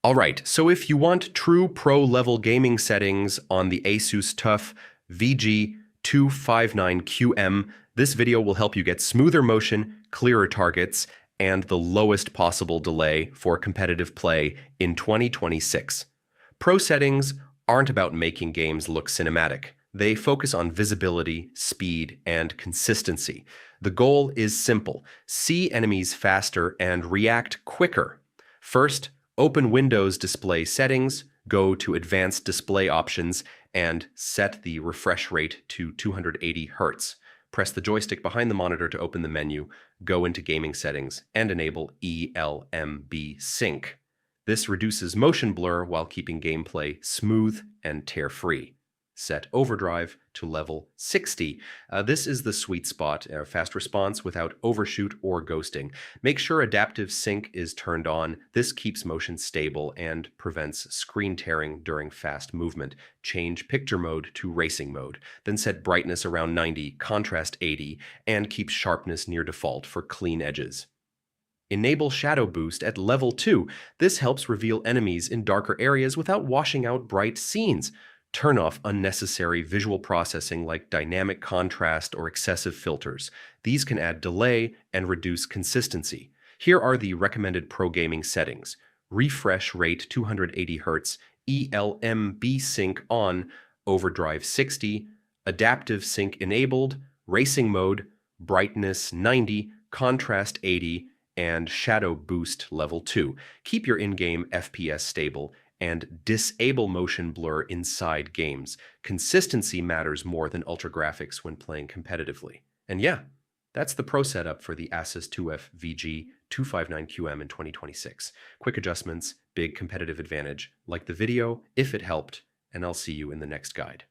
Alright, so if you want true pro-level gaming settings on the ASUS TUF VG259QM, this video will help you get smoother motion, clearer targets, and the lowest possible delay for competitive play in 2026. Pro settings aren't about making games look cinematic. They focus on visibility, speed, and consistency. The goal is simple: see enemies faster and react quicker. First, open Windows Display Settings, go to Advanced Display Options, and set the refresh rate to 280 Hz. Press the joystick behind the monitor to open the menu, go into Gaming Settings, and enable ELMB SYNC. This reduces motion blur while keeping gameplay smooth and tear-free. Set Overdrive to level 60. This is the sweet spot, fast response without overshoot or ghosting. Make sure Adaptive Sync is turned on. This keeps motion stable and prevents screen tearing during fast movement. Change picture mode to racing mode. Then set brightness around 90, contrast 80, and keep sharpness near default for clean edges. Enable Shadow Boost at level 2. This helps reveal enemies in darker areas without washing out bright scenes. Turn off unnecessary visual processing like dynamic contrast or excessive filters. These can add delay and reduce consistency. Here are the recommended pro gaming settings: refresh rate 280 Hz, ELMB sync on, overdrive 60, adaptive sync enabled, racing mode, brightness 90, contrast 80, and shadow boost level 2. Keep your in-game FPS stable and disable motion blur inside games. Consistency matters more than ultra graphics when playing competitively. And yeah, that's the pro setup for the ASUS TUF VG259QM in 2026. Quick adjustments, big competitive advantage. Like the video if it helped, and I'll see you in the next guide.